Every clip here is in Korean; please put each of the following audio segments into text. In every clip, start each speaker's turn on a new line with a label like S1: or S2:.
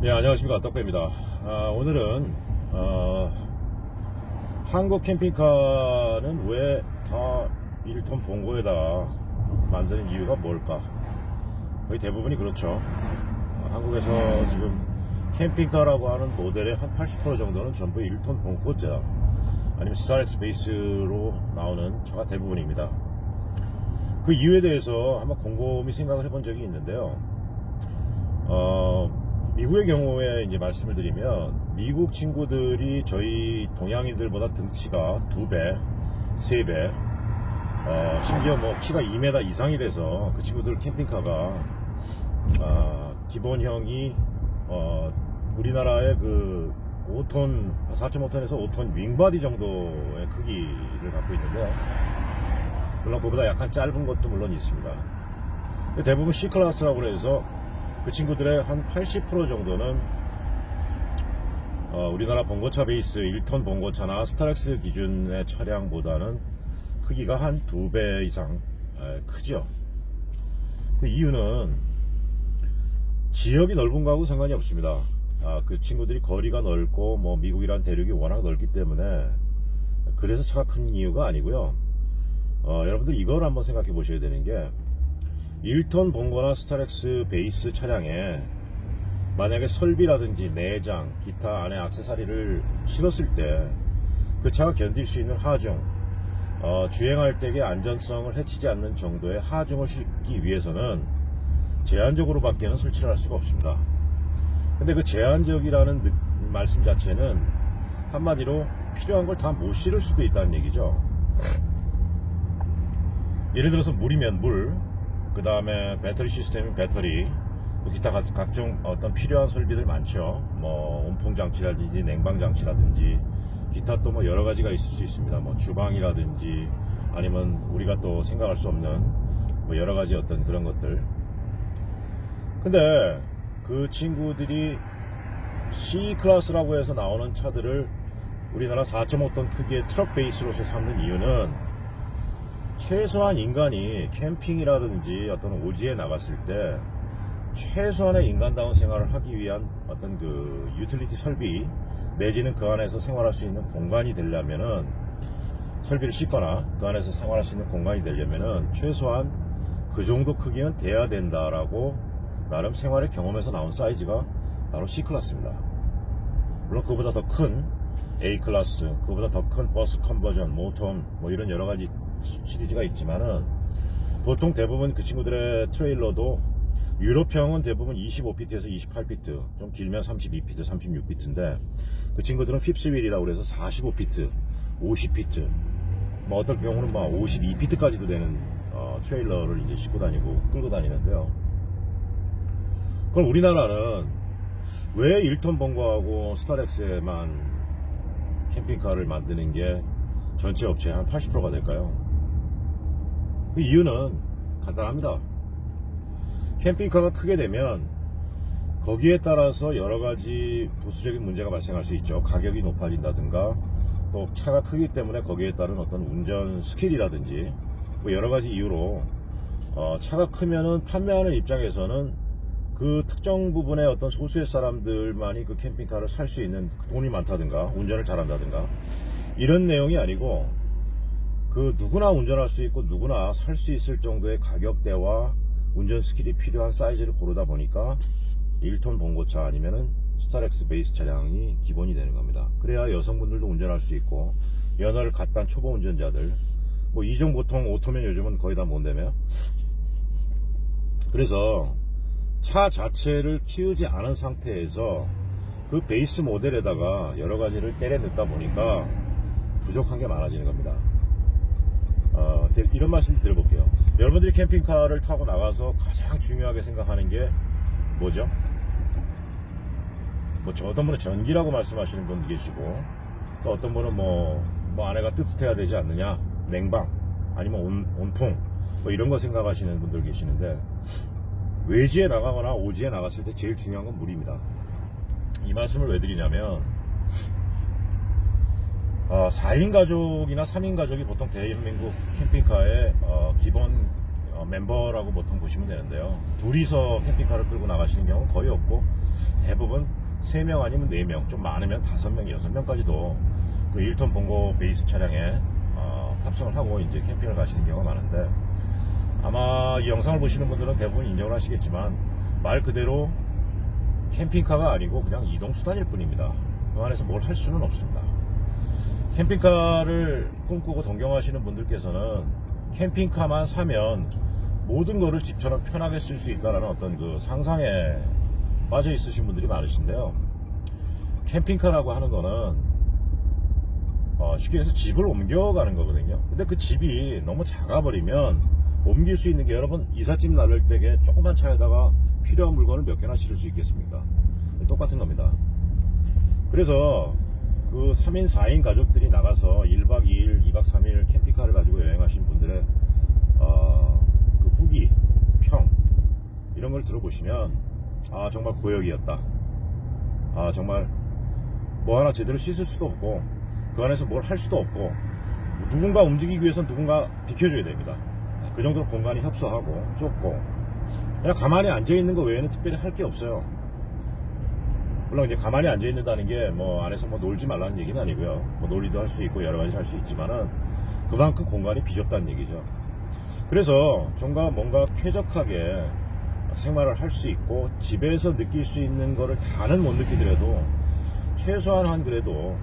S1: 예, 안녕하십니까, 떡배입니다. 오늘은 한국 캠핑카는 왜 다 1톤 봉고에다가 만드는 이유가 뭘까? 거의 대부분이 그렇죠. 한국에서 지금 캠핑카라고 하는 모델의 한 80% 정도는 전부 1톤 봉고차 아니면 스타렉스 베이스로 나오는 차가 대부분입니다. 그 이유에 대해서 한번 곰곰이 생각을 해본 적이 있는데요. 미국의 경우에 이제 말씀을 드리면, 미국 친구들이 저희 동양인들보다 등치가 2배, 3배, 심지어 뭐 키가 2m 이상이 돼서 그 친구들 캠핑카가, 기본형이, 우리나라의 그 5톤, 4.5톤에서 5톤 윙바디 정도의 크기를 갖고 있는데, 물론 그보다 약간 짧은 것도 물론 있습니다. 대부분 C클래스라고 해서 그 친구들의 한 80% 정도는 우리나라 봉고차 베이스 1톤 봉고차나 스타렉스 기준의 차량보다는 크기가 한 2배 이상 크죠. 그 이유는 지역이 넓은 거하고 상관이 없습니다. 그 친구들이 거리가 넓고 뭐 미국이란 대륙이 워낙 넓기 때문에 그래서 차가 큰 이유가 아니고요. 여러분들 이걸 한번 생각해 보셔야 되는 게, 1톤 봉고나 스타렉스 베이스 차량에 만약에 설비라든지 내장, 기타 안에 액세서리를 실었을 때 그 차가 견딜 수 있는 하중, 주행할 때의 안전성을 해치지 않는 정도의 하중을 싣기 위해서는 제한적으로 밖에는 설치를 할 수가 없습니다. 근데 그 제한적이라는 말씀 자체는 한마디로 필요한 걸 다 못 실을 수도 있다는 얘기죠. 예를 들어서 물이면 물, 그 다음에 배터리 시스템인 배터리, 기타 각종 어떤 필요한 설비들 많죠. 뭐 온풍 장치라든지 냉방 장치라든지 기타 또 뭐 여러 가지가 있을 수 있습니다. 뭐 주방이라든지 아니면 우리가 또 생각할 수 없는 뭐 여러 가지 어떤 그런 것들. 근데 그 친구들이 C 클래스라고 해서 나오는 차들을 우리나라 4.5톤 크기의 트럭 베이스로서 삼는 이유는, 최소한 인간이 캠핑이라든지 어떤 오지에 나갔을 때 최소한의 인간다운 생활을 하기 위한 어떤 그 유틸리티 설비 내지는 그 안에서 생활할 수 있는 공간이 되려면은, 설비를 싣거나 그 안에서 생활할 수 있는 공간이 되려면은 최소한 그 정도 크기는 돼야 된다라고 나름 생활의 경험에서 나온 사이즈가 바로 C 클래스입니다. 물론 그보다 더 큰 A 클래스, 그보다 더 큰 버스 컨버전, 모톤 뭐 이런 여러 가지 시리즈가 있지만은, 보통 대부분 그 친구들의 트레일러도 유럽형은 대부분 25피트에서 28피트, 좀 길면 32피트, 36피트인데 그 친구들은 핍스휠이라고 해서 45피트, 50피트, 뭐 어떤 경우는 막 52피트까지도 되는 트레일러를 이제 싣고 다니고 끌고 다니는데요. 그럼 우리나라는 왜 1톤 봉고하고 스타렉스에만 캠핑카를 만드는 게 전체 업체의 한 80%가 될까요? 그 이유는 간단합니다. 캠핑카가 크게 되면 거기에 따라서 여러가지 부수적인 문제가 발생할 수 있죠. 가격이 높아진다든가, 또 차가 크기 때문에 거기에 따른 어떤 운전 스킬이라든지 뭐 여러가지 이유로 차가 크면은 판매하는 입장에서는 그 특정 부분의 어떤 소수의 사람들만이 그 캠핑카를 살 수 있는, 돈이 많다든가 운전을 잘한다든가 이런 내용이 아니고, 그 누구나 운전할 수 있고 누구나 살 수 있을 정도의 가격대와 운전 스킬이 필요한 사이즈를 고르다 보니까 1톤 봉고차 아니면은 스타렉스 베이스 차량이 기본이 되는 겁니다. 그래야 여성분들도 운전할 수 있고, 연하를 갓단 초보 운전자들, 뭐 이종 보통 오토면 요즘은 거의 다 못 내며, 그래서 차 자체를 키우지 않은 상태에서 그 베이스 모델에다가 여러 가지를 때려 넣다 보니까 부족한 게 많아지는 겁니다. 이런 말씀 드려볼게요. 여러분들이 캠핑카를 타고 나가서 가장 중요하게 생각하는 게 뭐죠? 뭐 어떤 분은 전기라고 말씀하시는 분도 계시고, 또 어떤 분은 뭐 안에가 뜨뜻해야 되지 않느냐, 냉방 아니면 온풍 뭐 이런 거 생각하시는 분들 계시는데, 외지에 나가거나 오지에 나갔을 때 제일 중요한 건 물입니다. 이 말씀을 왜 드리냐면, 4인 가족이나 3인 가족이 보통 대한민국 캠핑카의 기본 멤버라고 보통 보시면 되는데요. 둘이서 캠핑카를 끌고 나가시는 경우는 거의 없고, 대부분 3명 아니면 4명, 좀 많으면 5명, 6명까지도 그 1톤 봉고 베이스 차량에 탑승을 하고 이제 캠핑을 가시는 경우가 많은데, 아마 이 영상을 보시는 분들은 대부분 인정을 하시겠지만, 말 그대로 캠핑카가 아니고 그냥 이동수단일 뿐입니다. 그 안에서 뭘 할 수는 없습니다. 캠핑카를 꿈꾸고 동경하시는 분들께서는 캠핑카만 사면 모든 거를 집처럼 편하게 쓸 수 있다는 어떤 그 상상에 빠져 있으신 분들이 많으신데요. 캠핑카라고 하는 거는 쉽게 해서 집을 옮겨가는 거거든요. 근데 그 집이 너무 작아버리면 옮길 수 있는 게, 여러분 이삿짐 나를 때에 조그만 차에다가 필요한 물건을 몇 개나 실을 수 있겠습니까? 똑같은 겁니다. 그래서 그 3인 4인 가족들이 나가서 1박 2일 2박 3일 캠핑카를 가지고 여행하신 분들의 그 후기, 평 이런 걸 들어보시면 정말 고역이었다, 정말 뭐 하나 제대로 씻을 수도 없고 그 안에서 뭘 할 수도 없고, 누군가 움직이기 위해서는 누군가 비켜줘야 됩니다. 그 정도로 공간이 협소하고 좁고 그냥 가만히 앉아있는 거 외에는 특별히 할 게 없어요. 물론 이제 가만히 앉아있는다는 게 뭐 안에서 뭐 놀지 말라는 얘기는 아니고요. 뭐 놀이도 할 수 있고 여러 가지 할 수 있지만은 그만큼 공간이 비좁다는 얘기죠. 그래서 좀가 뭔가 쾌적하게 생활을 할 수 있고 집에서 느낄 수 있는 거를 다는 못 느끼더라도 최소한 한 그래도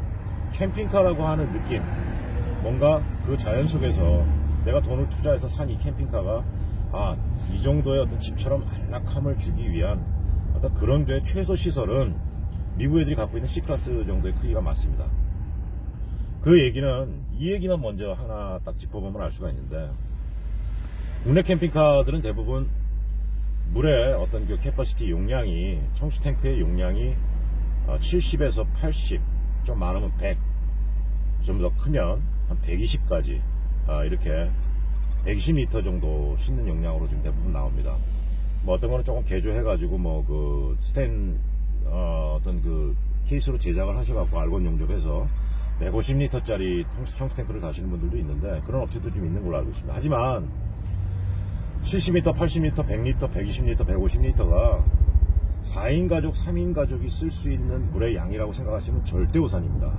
S1: 캠핑카라고 하는 느낌, 뭔가 그 자연 속에서 내가 돈을 투자해서 산 이 캠핑카가 이 정도의 어떤 집처럼 안락함을 주기 위한 어떤 그런 데 최소 시설은 미국 애들이 갖고 있는 C클래스 정도의 크기가 맞습니다. 그 얘기는, 이 얘기만 먼저 하나 딱 짚어보면 알 수가 있는데, 국내 캠핑카들은 대부분 물의 어떤 그 캐퍼시티 용량이, 청수 탱크의 용량이 70에서 80, 좀 많으면 100, 좀 더 크면 한 120까지 이렇게 120리터 정도 싣는 용량으로 지금 대부분 나옵니다. 뭐 어떤 거는 조금 개조해가지고 뭐 그 어떤 그 케이스로 제작을 하셔갖고 알곤 용접해서 150리터짜리 청수 탱크를 다시는 분들도 있는데, 그런 업체도 좀 있는 걸로 알고 있습니다. 하지만 70m, 80m, 100리터, 120리터, 150리터가 4인 가족, 3인 가족이 쓸 수 있는 물의 양이라고 생각하시면 절대 오산입니다.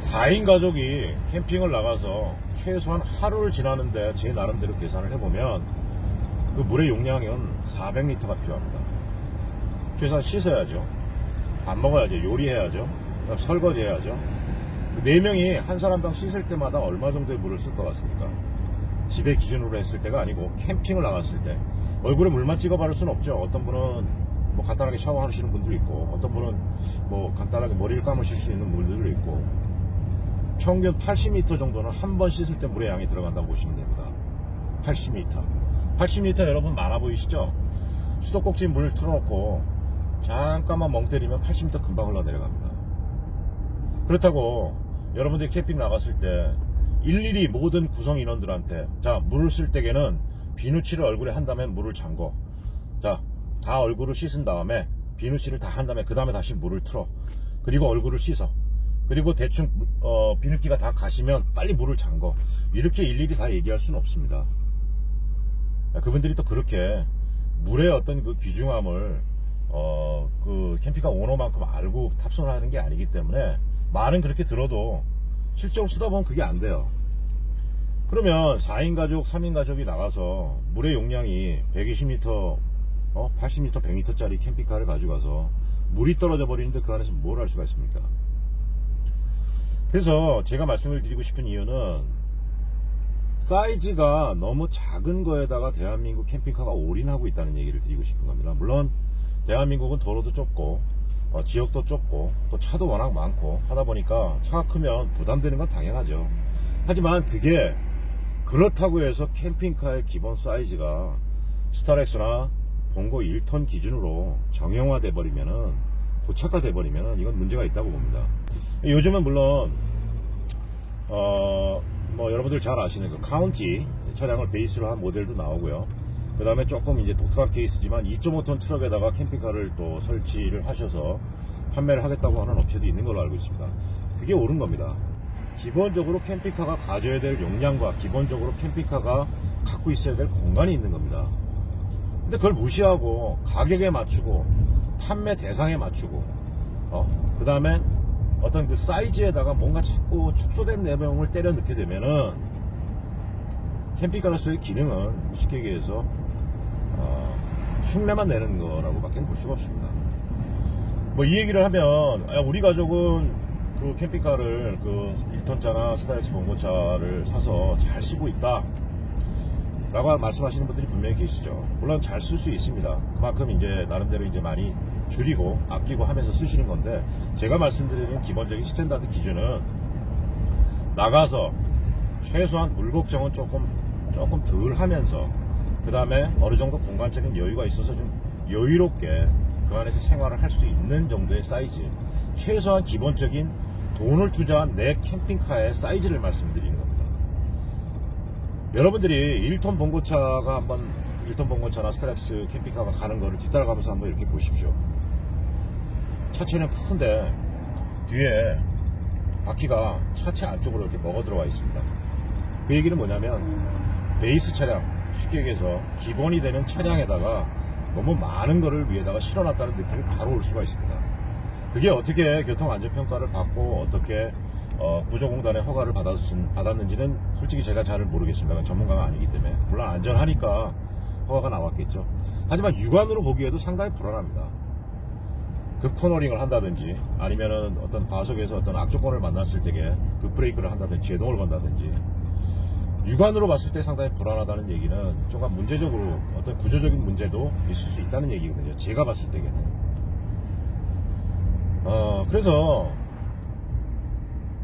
S1: 4인 가족이 캠핑을 나가서 최소한 하루를 지나는데 제 나름대로 계산을 해보면 그 물의 용량은 400리터가 필요합니다. 최소한 씻어야죠, 밥 먹어야죠, 요리해야죠, 설거지해야죠. 4명이 한 사람당 씻을 때마다 얼마 정도의 물을 쓸 것 같습니까? 집에 기준으로 했을 때가 아니고 캠핑을 나갔을 때. 얼굴에 물만 찍어 바를 수는 없죠. 어떤 분은 뭐 간단하게 샤워하시는 분도 있고, 어떤 분은 뭐 간단하게 머리를 감으실 수 있는 분들도 있고, 평균 80m 정도는 한 번 씻을 때 물의 양이 들어간다고 보시면 됩니다. 80m 여러분 많아 보이시죠? 수도꼭지 물 틀어놓고 잠깐만 멍 때리면 80m 금방 흘러내려갑니다. 그렇다고 여러분들이 캠핑 나갔을 때 일일이 모든 구성 인원들한테 물을 쓸 때에는 비누칠을 얼굴에 한 다음에 물을 잠궈, 다 얼굴을 씻은 다음에 비누칠을 다 한 다음에 그 다음에 다시 물을 틀어, 그리고 얼굴을 씻어, 그리고 대충 비누기가 다 가시면 빨리 물을 잠궈, 이렇게 일일이 다 얘기할 수는 없습니다. 그분들이 또 그렇게 물의 어떤 그 귀중함을 그 캠핑카 오너만큼 알고 탑승을 하는 게 아니기 때문에 말은 그렇게 들어도 실제로 쓰다 보면 그게 안 돼요. 그러면 4인 가족, 3인 가족이 나가서 물의 용량이 120리터, 80리터, 100리터짜리 캠핑카를 가져가서 물이 떨어져 버리는데 그 안에서 뭘 할 수가 있습니까? 그래서 제가 말씀을 드리고 싶은 이유는, 사이즈가 너무 작은 거에다가 대한민국 캠핑카가 올인하고 있다는 얘기를 드리고 싶은 겁니다. 물론 대한민국은 도로도 좁고 지역도 좁고 또 차도 워낙 많고 하다 보니까 차가 크면 부담되는 건 당연하죠. 하지만 그게 그렇다고 해서 캠핑카의 기본 사이즈가 스타렉스나 봉고 1톤 기준으로 정형화돼 버리면은, 고착화돼 버리면은 이건 문제가 있다고 봅니다. 요즘은 물론 뭐 여러분들 잘 아시는 그 카운티 차량을 베이스로 한 모델도 나오고요. 그 다음에 조금 이제 독특한 케이스지만 2.5톤 트럭에다가 캠핑카를 또 설치를 하셔서 판매를 하겠다고 하는 업체도 있는 걸로 알고 있습니다. 그게 옳은 겁니다. 기본적으로 캠핑카가 가져야 될 용량과 기본적으로 캠핑카가 갖고 있어야 될 공간이 있는 겁니다. 근데 그걸 무시하고 가격에 맞추고 판매 대상에 맞추고 그 다음에 어떤 그 사이즈에다가 뭔가 자꾸 축소된 내용을 때려 넣게 되면은 캠핑카로서의 기능은 쉽게 얘기해서 흉내만 내는 거라고 밖에 볼 수가 없습니다. 뭐 이 얘기를 하면 우리 가족은 그 캠핑카를 그 1톤짜나 스타렉스 봉고차를 사서 잘 쓰고 있다 라고 말씀하시는 분들이 분명히 계시죠. 물론 잘 쓸 수 있습니다. 그만큼 이제 나름대로 이제 많이 줄이고 아끼고 하면서 쓰시는 건데, 제가 말씀드리는 기본적인 스탠다드 기준은 나가서 최소한 물 걱정은 조금 덜 하면서, 그 다음에 어느 정도 공간적인 여유가 있어서 좀 여유롭게 그 안에서 생활을 할 수 있는 정도의 사이즈, 최소한 기본적인 돈을 투자한 내 캠핑카의 사이즈를 말씀드리는 겁니다. 여러분들이 1톤 봉고차가 한번 1톤 봉고차나 스타렉스 캠핑카가 가는 거를 뒤따라가면서 한번 이렇게 보십시오. 차체는 큰데 뒤에 바퀴가 차체 안쪽으로 이렇게 먹어 들어와 있습니다. 그 얘기는 뭐냐면 베이스 차량, 쉽게 얘기해서 기본이 되는 차량에다가 너무 많은 거를 위에다가 실어놨다는 느낌이 바로 올 수가 있습니다. 그게 어떻게 교통안전평가를 받고 어떻게 구조공단의 허가를 받았는지는 솔직히 제가 잘 모르겠습니다. 전문가가 아니기 때문에. 물론 안전하니까 허가가 나왔겠죠. 하지만 육안으로 보기에도 상당히 불안합니다. 급 코너링을 한다든지 아니면은 어떤 과속에서 어떤 악조건을 만났을 때에 급 브레이크를 한다든지 제동을 건다든지, 육안으로 봤을 때 상당히 불안하다는 얘기는 조금 문제적으로 어떤 구조적인 문제도 있을 수 있다는 얘기거든요. 제가 봤을 때에는. 그래서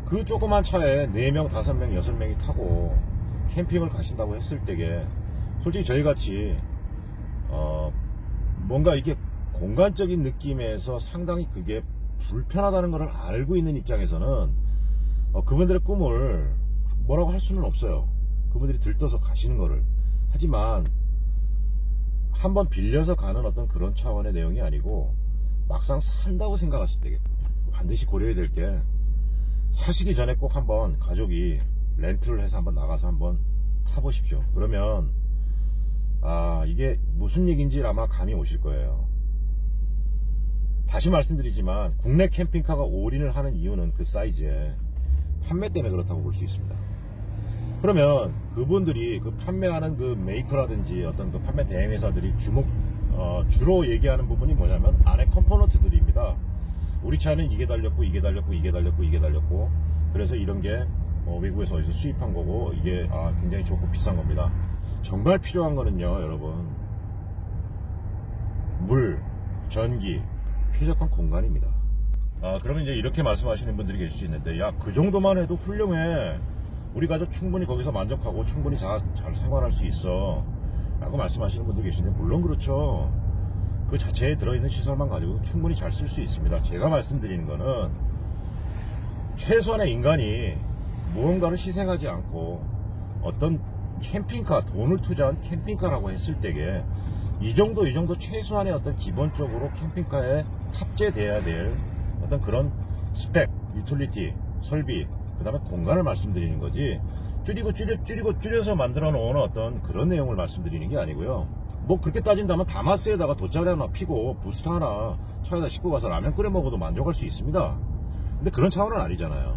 S1: 그 조그만 차에 4명, 5명, 6명이 타고 캠핑을 가신다고 했을 때에 솔직히 저희같이 뭔가 이게 공간적인 느낌에서 상당히 그게 불편하다는 것을 알고 있는 입장에서는 그분들의 꿈을 뭐라고 할 수는 없어요. 그분들이 들떠서 가시는 거를. 하지만 한번 빌려서 가는 어떤 그런 차원의 내용이 아니고, 막상 산다고 생각하실 때 반드시 고려해야 될 게, 사시기 전에 꼭 한번 가족이 렌트를 해서 한번 나가서 한번 타보십시오. 그러면 이게 무슨 얘기인지 아마 감이 오실 거예요. 다시 말씀드리지만 국내 캠핑카가 올인을 하는 이유는 그 사이즈에 판매 때문에 그렇다고 볼 수 있습니다. 그러면 그분들이 그 판매하는 그 메이커라든지 어떤 그 판매 대행회사들이 주로 얘기하는 부분이 뭐냐면 안에 컴포넌트들입니다. 우리 차는 이게 달렸고 이게 달렸고 이게 달렸고 이게 달렸고, 그래서 이런 게 외국에서 어디서 수입한 거고 이게 굉장히 좋고 비싼 겁니다. 정말 필요한 거는요, 여러분, 물, 전기, 쾌적한 공간입니다. 그러면 이제 이렇게 말씀하시는 분들이 계실 수 있는데, 야, 그 정도만 해도 훌륭해, 우리 가족 충분히 거기서 만족하고 충분히 잘 생활할 수 있어 라고 말씀하시는 분들이 계시는데, 물론 그렇죠. 그 자체에 들어있는 시설만 가지고 충분히 잘 쓸 수 있습니다. 제가 말씀드리는 거는 최소한의 인간이 무언가를 희생하지 않고 어떤 캠핑카, 돈을 투자한 캠핑카라고 했을 때에 이 정도 최소한의 어떤 기본적으로 캠핑카에 탑재돼야 될 어떤 그런 스펙, 유틸리티, 설비, 그 다음에 공간을 말씀드리는 거지, 줄여서 만들어 놓은 어떤 그런 내용을 말씀드리는 게 아니고요. 뭐 그렇게 따진다면 다마스에다가 돗자리 하나 피고 부스터 하나 차에다 싣고 가서 라면 끓여 먹어도 만족할 수 있습니다. 근데 그런 차원은 아니잖아요.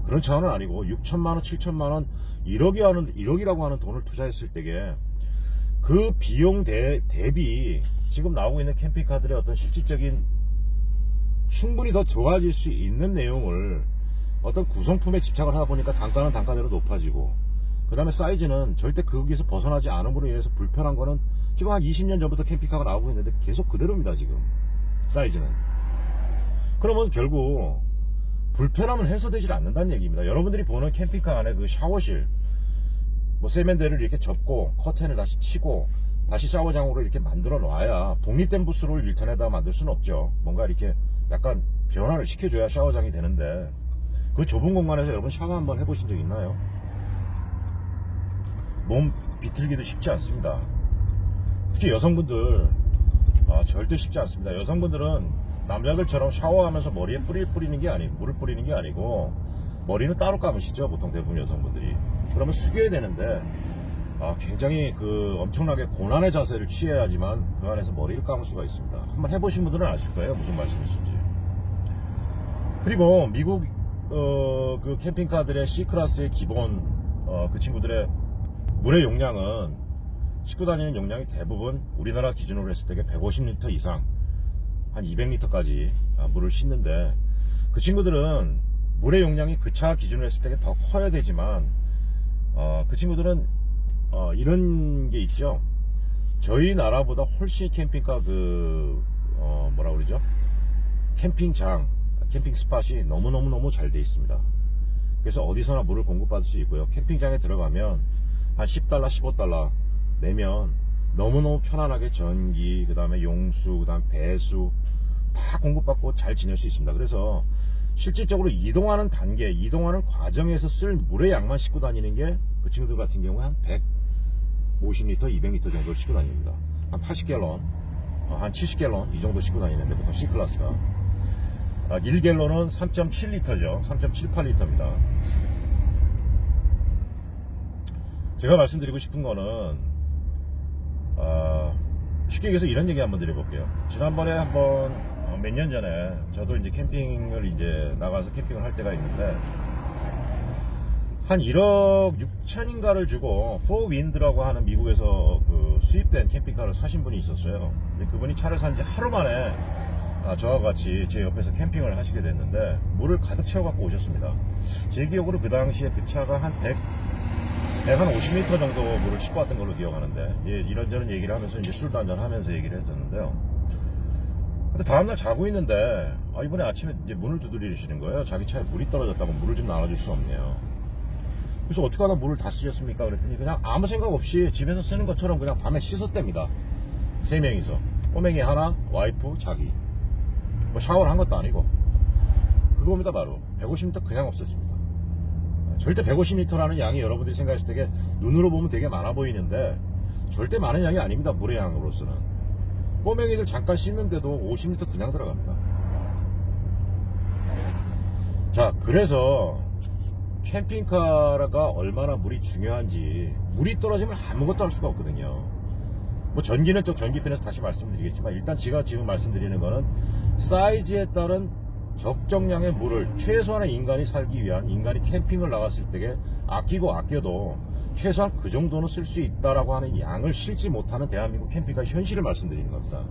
S1: 그런 차원은 아니고 6천만원, 7천만원, 1억이라고 하는 돈을 투자했을 때에 그 비용 대비 지금 나오고 있는 캠핑카들의 어떤 실질적인 충분히 더 좋아질 수 있는 내용을 어떤 구성품에 집착을 하다 보니까 단가는 단가대로 높아지고, 그 다음에 사이즈는 절대 거기에서 벗어나지 않음으로 인해서 불편한 거는 지금 한 20년 전부터 캠핑카가 나오고 있는데 계속 그대로입니다. 지금 사이즈는. 그러면 결국 불편함은 해소되질 않는다는 얘기입니다. 여러분들이 보는 캠핑카 안에 그 샤워실, 뭐 세면대를 이렇게 접고 커튼을 다시 치고 다시 샤워장으로 이렇게 만들어 놔야, 독립된 부스를 1톤에다 만들 수는 없죠. 뭔가 이렇게 약간 변화를 시켜줘야 샤워장이 되는데, 그 좁은 공간에서 여러분 샤워 한번 해보신 적 있나요? 몸 비틀기도 쉽지 않습니다. 특히 여성분들 절대 쉽지 않습니다. 여성분들은 남자들처럼 샤워하면서 머리에 물을 뿌리는 게 아니고 머리는 따로 감으시죠, 보통 대부분 여성분들이. 그러면 숙여야 되는데 굉장히 엄청나게 고난의 자세를 취해야지만 그 안에서 머리를 감을 수가 있습니다. 한번 해보신 분들은 아실 거예요, 무슨 말씀이신지. 그리고 미국 캠핑카들의 C클래스의 기본 그 친구들의 물의 용량은 싣고 다니는 용량이 대부분 우리나라 기준으로 했을 때 150리터 이상, 한 200리터까지 물을 싣는데, 그 친구들은 물의 용량이 그 차 기준으로 했을 때 더 커야 되지만 그 친구들은 이런 게 있죠. 저희 나라보다 훨씬 캠핑카 뭐라 그러죠? 캠핑장, 캠핑 스팟이 너무너무 잘 돼 있습니다. 그래서 어디서나 물을 공급받을 수 있고요. 캠핑장에 들어가면 한 $10, $15 내면 너무너무 편안하게 전기, 그 다음에 용수, 그 다음에 배수 다 공급받고 잘 지낼 수 있습니다. 그래서 실질적으로 이동하는 단계, 이동하는 과정에서 쓸 물의 양만 싣고 다니는 게 그 친구들 같은 경우에 한 150리터, 200리터 정도를 싣고 다닙니다. 한 80갤런, 한 70갤런 이 정도 싣고 다니는데, 보통 C클래스가 1갤런은 3.7리터죠. 3.78리터입니다. 제가 말씀드리고 싶은 거는 쉽게 얘기해서 이런 얘기 한번 드려볼게요. 지난번에 한번 몇 년 전에 저도 이제 캠핑을 이제 나가서 캠핑을 할 때가 있는데, 한 1억 6천인가를 주고 포윈드라고 하는 미국에서 수입된 캠핑카를 사신 분이 있었어요. 그분이 차를 산 지 하루 만에 저와 같이 제 옆에서 캠핑을 하시게 됐는데, 물을 가득 채워 갖고 오셨습니다. 제 기억으로 그 당시에 그 차가 한 150리터 정도 물을 싣고 왔던 걸로 기억하는데, 이런저런 얘기를 하면서 이제 술도 한잔 하면서 얘기를 했었는데요. 근데 다음날 자고 있는데 이번에 아침에 이제 문을 두드리시는 거예요. 자기 차에 물이 떨어졌다고 물을 좀 나눠줄 수 없네요. 그래서 어떻게 하다 물을 다 쓰셨습니까? 그랬더니 그냥 아무 생각 없이 집에서 쓰는 것처럼 그냥 밤에 씻었답니다. 3명이서. 꼬맹이 하나, 와이프, 자기. 뭐 샤워를 한 것도 아니고. 그겁니다. 바로 150리터 그냥 없어집니다. 절대 150리터라는 양이 여러분들이 생각했을 때 눈으로 보면 되게 많아 보이는데 절대 많은 양이 아닙니다. 물의 양으로서는. 꼬맹이들 잠깐 씻는데도 50리터 그냥 들어갑니다. 자, 그래서 캠핑카가 얼마나 물이 중요한지, 물이 떨어지면 아무것도 할 수가 없거든요. 뭐 전기는 또 전기편에서 다시 말씀드리겠지만, 일단 제가 지금 말씀드리는 거는 사이즈에 따른 적정량의 물을 최소한의 인간이 살기 위한, 인간이 캠핑을 나갔을 때 아끼고 아껴도 최소한 그 정도는 쓸 수 있다라고 하는 양을 실지 못하는 대한민국 캠핑카 현실을 말씀드리는 겁니다.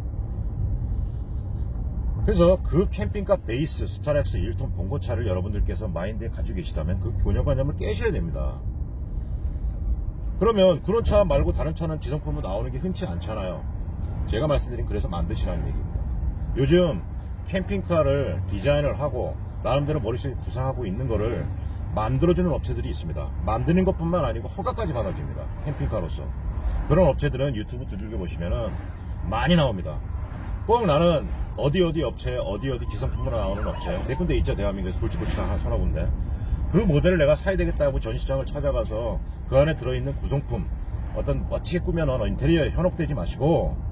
S1: 그래서 그 캠핑카 베이스 스타렉스 1톤 봉고차를 여러분들께서 마인드에 가지고 계시다면 그 교녀관념을 깨셔야 됩니다. 그러면 그런 차 말고 다른 차는 지성품으로 나오는 게 흔치 않잖아요. 제가 말씀드린 그래서 만드시라는 얘기입니다. 요즘 캠핑카를 디자인을 하고 나름대로 머릿속에 구상하고 있는 거를 만들어주는 업체들이 있습니다. 만드는 것뿐만 아니고 허가까지 받아줍니다. 캠핑카로서. 그런 업체들은 유튜브 두들겨 보시면은 많이 나옵니다. 꼭 나는 어디 업체, 어디 기성품으로 나오는 업체 몇 군데 있죠. 대한민국에서 굵직굵직한 한 서너 군데. 그 모델을 내가 사야 되겠다고 전시장을 찾아가서 그 안에 들어있는 구성품, 어떤 멋지게 꾸며놓은 인테리어에 현혹되지 마시고,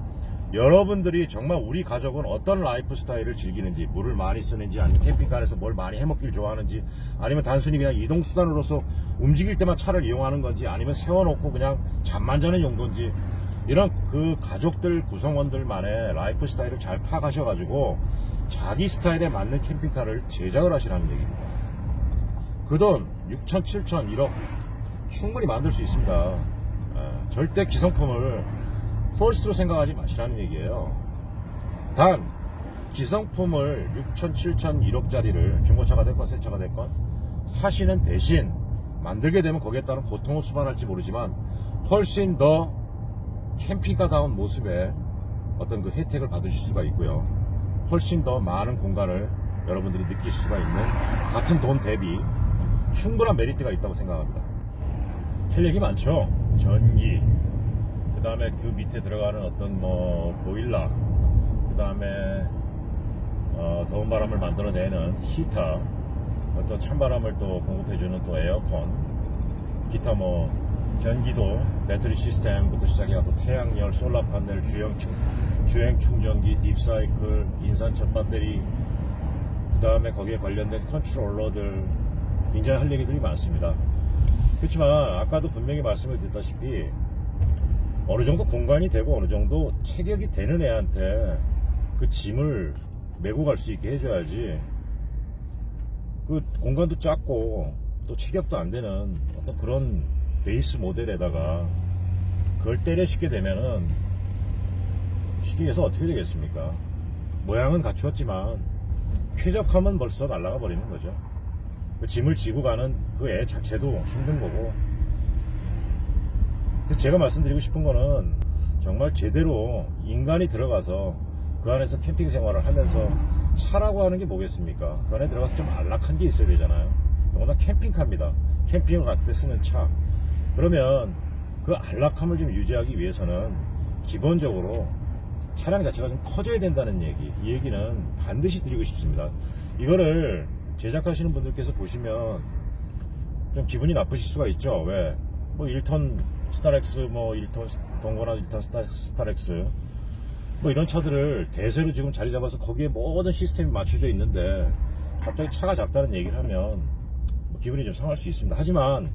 S1: 여러분들이 정말 우리 가족은 어떤 라이프 스타일을 즐기는지, 물을 많이 쓰는지, 아니면 캠핑카 안에서 뭘 많이 해먹길 좋아하는지, 아니면 단순히 그냥 이동수단으로서 움직일 때만 차를 이용하는 건지, 아니면 세워놓고 그냥 잠만 자는 용도인지, 이런 그 가족들, 구성원들만의 라이프 스타일을 잘 파악하셔가지고 자기 스타일에 맞는 캠핑카를 제작을 하시라는 얘기입니다. 그 돈 6천, 7천, 1억 충분히 만들 수 있습니다. 절대 기성품을 퍼스트로 생각하지 마시라는 얘기예요. 단 기성품을 6천, 7천, 1억짜리를 중고차가 됐건 새 차가 됐건 사시는 대신 만들게 되면 거기에 따른 고통을 수반할지 모르지만 훨씬 더 캠핑카다운 모습의 어떤 그 혜택을 받으실 수가 있고요. 훨씬 더 많은 공간을 여러분들이 느낄 수가 있는, 같은 돈 대비 충분한 메리트가 있다고 생각합니다. 할 얘기 많죠. 전기, 그 다음에 그 밑에 들어가는 어떤 보일러, 그 다음에 더운 바람을 만들어내는 히터, 또 찬바람을 또 공급해주는 또 에어컨, 기타 전기도 배터리 시스템부터 시작해서 태양열, 솔라 판넬, 주행 충전기, 딥사이클, 인산철 배터리, 그 다음에 거기에 관련된 컨트롤러들, 굉장히 할 얘기들이 많습니다. 그렇지만 아까도 분명히 말씀을 드렸다시피 어느 정도 공간이 되고 어느 정도 체격이 되는 애한테 그 짐을 메고 갈 수 있게 해줘야지. 그 공간도 작고 또 체격도 안 되는 어떤 그런 베이스 모델에다가 그걸 때려 싣게 되면은 쉽게 해서 어떻게 되겠습니까? 모양은 갖추었지만 쾌적함은 벌써 날아가 버리는 거죠. 그 짐을 지고 가는 그 애 자체도 힘든 거고. 그래서 제가 말씀드리고 싶은 거는 정말 제대로 인간이 들어가서 그 안에서 캠핑 생활을 하면서 차라고 하는 게 뭐겠습니까? 그 안에 들어가서 좀 안락한 게 있어야 되잖아요. 더구나 캠핑카입니다. 캠핑을 갔을 때 쓰는 차. 그러면 그 안락함을 좀 유지하기 위해서는 기본적으로 차량 자체가 좀 커져야 된다는 얘기. 이 얘기는 반드시 드리고 싶습니다. 이거를 제작하시는 분들께서 보시면 좀 기분이 나쁘실 수가 있죠. 왜? 뭐 1톤 스타렉스, 뭐 1톤 동거나 1톤 스타렉스, 뭐 이런 차들을 대세로 지금 자리 잡아서 거기에 모든 시스템이 맞춰져 있는데 갑자기 차가 작다는 얘기를 하면 뭐 기분이 좀 상할 수 있습니다. 하지만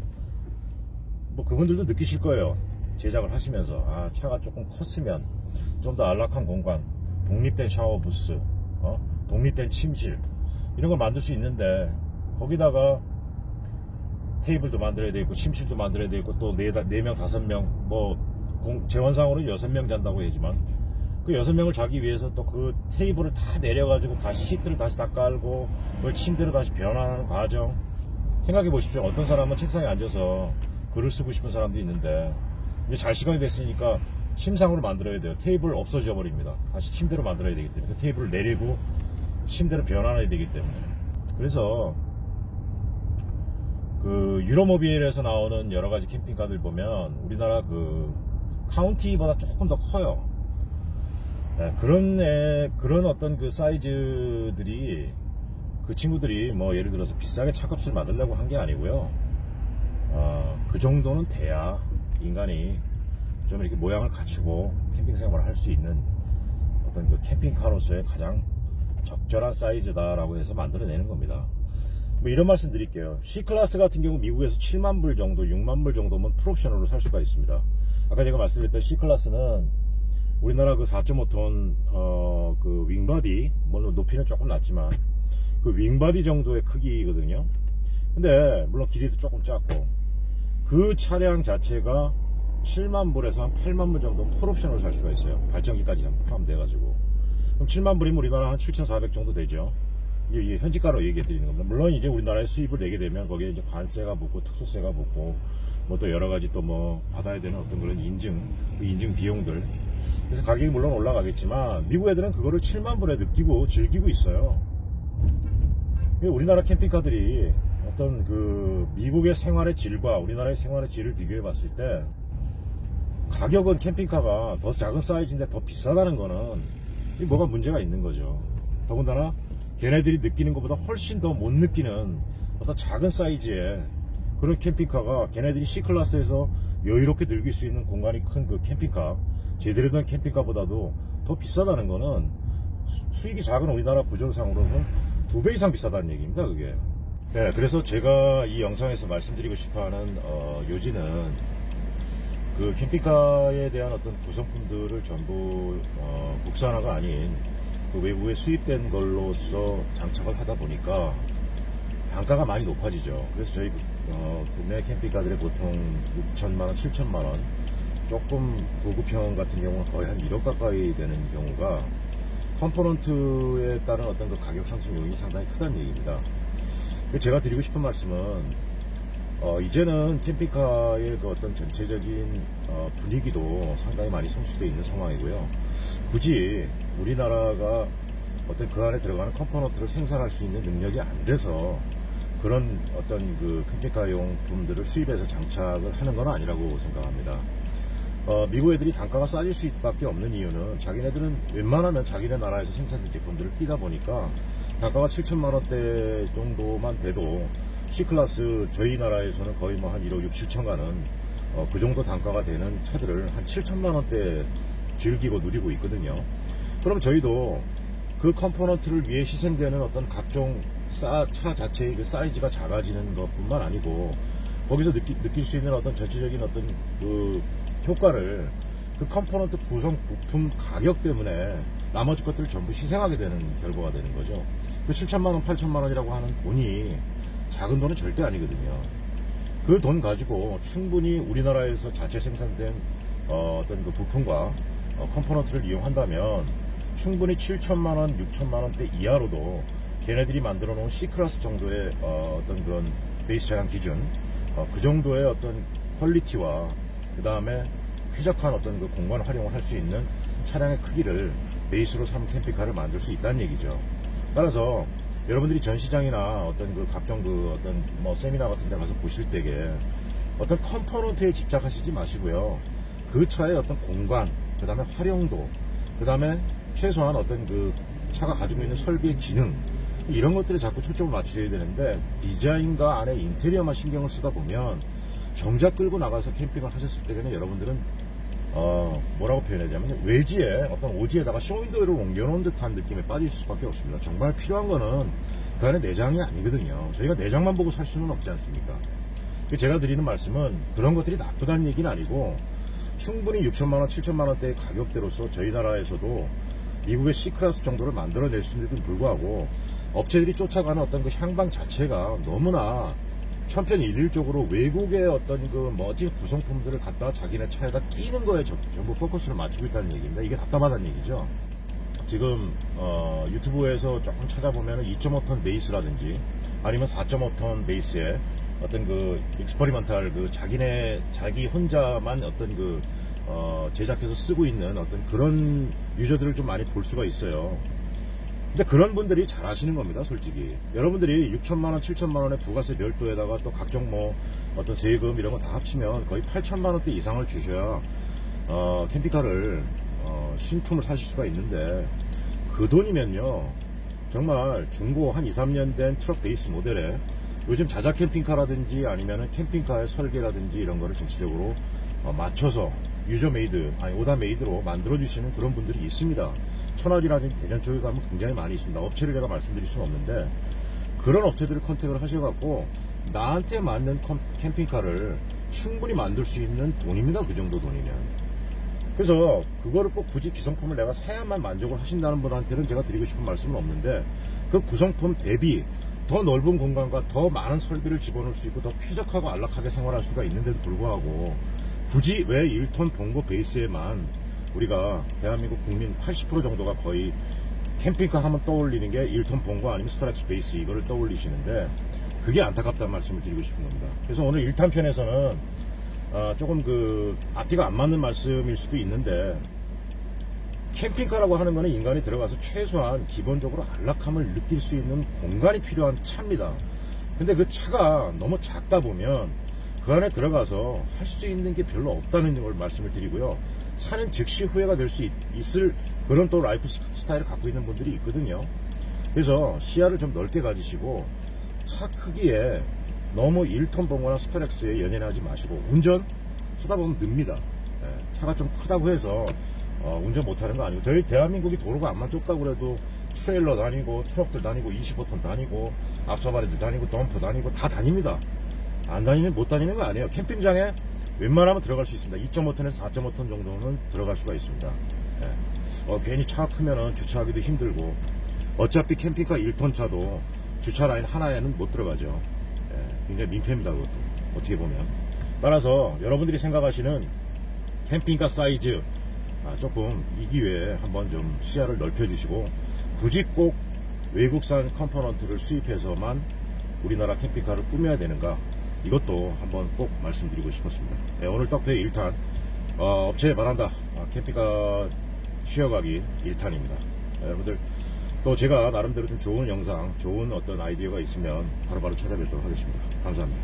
S1: 뭐 그분들도 느끼실 거예요. 제작을 하시면서 아, 차가 조금 컸으면 좀 더 안락한 공간, 독립된 샤워 부스, 독립된 침실 이런 걸 만들 수 있는데 거기다가 테이블도 만들어야 되고 침실도 만들어야 되고 또 4명 5명 뭐 재원상으로 6명 잔다고 하지만 그 6명을 자기 위해서 또 그 테이블을 다 내려가지고 다시 시트를 다시 다 깔고 그걸 침대로 다시 변환하는 과정 생각해 보십시오. 어떤 사람은 책상에 앉아서 글을 쓰고 싶은 사람도 있는데 이제 잘 시간이 됐으니까 침상으로 만들어야 돼요. 테이블 없어져 버립니다. 다시 침대로 만들어야 되기 때문에 그 테이블을 내리고 침대로 변환해야 되기 때문에. 그래서 그 유로모빌에서 나오는 여러 가지 캠핑카들 보면 우리나라 그 카운티보다 조금 더 커요. 네, 그런 어떤 그 사이즈들이 그 친구들이 뭐 예를 들어서 비싸게 차값을 받으려고 한 게 아니고요. 그 정도는 돼야 인간이 좀 이렇게 모양을 갖추고 캠핑 생활을 할 수 있는 어떤 그 캠핑카로서의 가장 적절한 사이즈다라고 해서 만들어내는 겁니다. 뭐 이런 말씀 드릴게요. C클래스 같은 경우 미국에서 7만 불 정도, 6만 불 정도면 풀옵션으로 살 수가 있습니다. 아까 제가 말씀드렸던 C클래스는 우리나라 그 4.5톤 그 윙바디, 물론 높이는 조금 낮지만 그 윙바디 정도의 크기거든요. 근데 물론 길이도 조금 작고 그 차량 자체가 7만 불에서 한 8만 불 정도 풀옵션으로 살 수가 있어요. 발전기까지 포함돼가지고. 그럼 7만 불이면 우리나라 한 7,400 정도 되죠. 이게 현지가로 얘기해 드리는 겁니다. 물론 이제 우리나라에 수입을 내게 되면 거기에 이제 관세가 붙고 특수세가 붙고 뭐 또 여러 가지 또 뭐 받아야 되는 어떤 그런 인증 비용들. 그래서 가격이 물론 올라가겠지만 미국 애들은 그거를 7만 불에 느끼고 즐기고 있어요. 우리나라 캠핑카들이 어떤 그 미국의 생활의 질과 우리나라의 생활의 질을 비교해 봤을 때 가격은 캠핑카가 더 작은 사이즈인데 더 비싸다는 거는 뭐가 문제가 있는 거죠. 더군다나 걔네들이 느끼는 것보다 훨씬 더 못 느끼는 어떤 작은 사이즈의 그런 캠핑카가 걔네들이 C클래스에서 여유롭게 즐길 수 있는 공간이 큰 그 캠핑카, 제대로 된 캠핑카보다도 더 비싸다는 거는 수익이 작은 우리나라 구조상으로는 2배 이상 비싸다는 얘기입니다, 그게. 네, 그래서 제가 이 영상에서 말씀드리고 싶어 하는 요지는 그 캠핑카에 대한 어떤 구성품들을 전부 국산화가 아닌 그 외국에 수입된 걸로서 장착을 하다 보니까 단가가 많이 높아지죠. 그래서 저희 국내 캠핑카들의 보통 6천만원, 7천만원, 조금 고급형 같은 경우는 거의 한 1억 가까이 되는 경우가 컴포넌트에 따른 어떤 그 가격 상승 요인이 상당히 크다는 얘기입니다. 제가 드리고 싶은 말씀은 이제는 캠핑카의 그 어떤 전체적인 분위기도 상당히 많이 성숙되어 있는 상황이고요. 굳이 우리나라가 어떤 그 안에 들어가는 컴포넌트를 생산할 수 있는 능력이 안 돼서 그런 어떤 그 캠핑카 용품들을 수입해서 장착을 하는 건 아니라고 생각합니다. 미국 애들이 단가가 싸질 수밖에 없는 이유는 자기네들은 웬만하면 자기네 나라에서 생산된 제품들을 끼다 보니까 단가가 7천만 원대 정도만 돼도 C클래스 저희 나라에서는 거의 뭐 한 1억 6, 7천 가는 그 정도 단가가 되는 차들을 한 7천만 원대 즐기고 누리고 있거든요. 그럼 저희도 그 컴포넌트를 위해 희생되는 어떤 각종 차 자체의 그 사이즈가 작아지는 것뿐만 아니고 거기서 느낄 수 있는 어떤 전체적인 어떤 그 효과를 그 컴포넌트 구성 부품 가격 때문에 나머지 것들을 전부 희생하게 되는 결과가 되는 거죠. 그 7천만원, 8천만원이라고 하는 돈이 작은 돈은 절대 아니거든요. 그 돈 가지고 충분히 우리나라에서 자체 생산된 어떤 그 부품과 컴포넌트를 이용한다면 충분히 7천만원, 6천만원대 이하로도 걔네들이 만들어 놓은 C클래스 정도의 어떤 그런 베이스 차량 기준, 그 정도의 어떤 퀄리티와 그 다음에 쾌적한 어떤 그 공간 활용을 할 수 있는 차량의 크기를 베이스로 삼은 캠핑카를 만들 수 있다는 얘기죠. 따라서 여러분들이 전시장이나 어떤 그 각종 그 어떤 뭐 세미나 같은 데 가서 보실 때에 어떤 컴포넌트에 집착하시지 마시고요. 그 차의 어떤 공간, 그 다음에 활용도, 그 다음에 최소한 어떤 그 차가 가지고 있는 설비의 기능, 이런 것들에 자꾸 초점을 맞추셔야 되는데, 디자인과 안에 인테리어만 신경을 쓰다 보면 정작 끌고 나가서 캠핑을 하셨을 때는 여러분들은 뭐라고 표현해야 되냐면 외지에 어떤 오지에다가 쇼윈도를 옮겨놓은 듯한 느낌에 빠질 수밖에 없습니다. 정말 필요한 거는 그 안에 내장이 아니거든요. 저희가 내장만 보고 살 수는 없지 않습니까? 제가 드리는 말씀은 그런 것들이 나쁘다는 얘기는 아니고, 충분히 6천만원, 7천만원대의 가격대로서 저희 나라에서도 미국의 C클래스 정도를 만들어낼 수 있는데도 불구하고 업체들이 쫓아가는 어떤 그 향방 자체가 너무나 천편일률적으로 외국의 어떤 그 멋진 구성품들을 갖다가 자기네 차에다 끼는 거에 전부 포커스를 맞추고 있다는 얘기입니다. 이게 답답하다는 얘기죠. 지금 유튜브에서 조금 찾아보면 2.5톤 베이스라든지 아니면 4.5톤 베이스에 어떤 그 익스퍼리먼탈 그 자기 혼자만 어떤 그 제작해서 쓰고 있는 어떤 그런 유저들을 좀 많이 볼 수가 있어요. 근데 그런 분들이 잘 아시는 겁니다, 솔직히. 여러분들이 6천만원, 7천만원의 부가세 별도에다가 또 각종 뭐 어떤 세금 이런 거 다 합치면 거의 8천만원대 이상을 주셔야 캠핑카를 신품을 사실 수가 있는데, 그 돈이면요 정말 중고 한 2, 3년 된 트럭 베이스 모델에 요즘 자자 캠핑카라든지 아니면은 캠핑카의 설계라든지 이런 거를 전체적으로 맞춰서 유저 메이드, 아니 오다 메이드로 만들어 주시는 그런 분들이 있습니다. 천안이라든지 대전 쪽에 가면 굉장히 많이 있습니다. 업체를 제가 말씀드릴 수는 없는데, 그런 업체들을 컨택을 하셔갖고 나한테 맞는 캠핑카를 충분히 만들 수 있는 돈입니다. 그 정도 돈이면. 그래서 그거를 꼭 굳이 기성품을 내가 사야만 만족을 하신다는 분한테는 제가 드리고 싶은 말씀은 없는데, 그 구성품 대비 더 넓은 공간과 더 많은 설비를 집어넣을 수 있고 더 쾌적하고 안락하게 생활할 수가 있는데도 불구하고 굳이 왜 1톤 봉고 베이스에만 우리가 대한민국 국민 80% 정도가 거의 캠핑카 하면 떠올리는 게 1톤 봉고 아니면 스트렉스 베이스 이거를 떠올리시는데, 그게 안타깝다는 말씀을 드리고 싶은 겁니다. 그래서 오늘 1탄 편에서는 조금 그 앞뒤가 안 맞는 말씀일 수도 있는데, 캠핑카라고 하는 거는 인간이 들어가서 최소한 기본적으로 안락함을 느낄 수 있는 공간이 필요한 차입니다. 근데 그 차가 너무 작다 보면 그 안에 들어가서 할 수 있는 게 별로 없다는 걸 말씀을 드리고요. 사는 즉시 후회가 될 수 있을 그런 또 라이프 스타일을 갖고 있는 분들이 있거든요. 그래서 시야를 좀 넓게 가지시고 차 크기에 너무 1톤 봉고나 스타렉스에 연연하지 마시고, 운전 하다 보면 늡니다. 차가 좀 크다고 해서 운전 못하는 거 아니고, 저희 대한민국이 도로가 암만 좁다고 그래도 트레일러 다니고 트럭들 다니고 25톤 다니고 앞사바리들 다니고 덤프 다니고 다 다닙니다. 안 다니면 못 다니는 거 아니에요. 캠핑장에 웬만하면 들어갈 수 있습니다. 2.5톤에서 4.5톤 정도는 들어갈 수가 있습니다. 괜히 차가 크면은 주차하기도 힘들고, 어차피 캠핑카 1톤 차도 주차 라인 하나에는 못 들어가죠. 굉장히 민폐입니다, 그것도 어떻게 보면. 따라서 여러분들이 생각하시는 캠핑카 사이즈 조금 이 기회에 한번 좀 시야를 넓혀주시고, 굳이 꼭 외국산 컴포넌트를 수입해서만 우리나라 캠핑카를 꾸며야 되는가, 이것도 한번 꼭 말씀드리고 싶었습니다. 오늘 떡배 1탄 업체에 바란다 캠핑카 쉬어가기 1탄입니다. 여러분들 또 제가 나름대로 좀 좋은 영상, 좋은 어떤 아이디어가 있으면 바로바로 찾아뵙도록 하겠습니다. 감사합니다.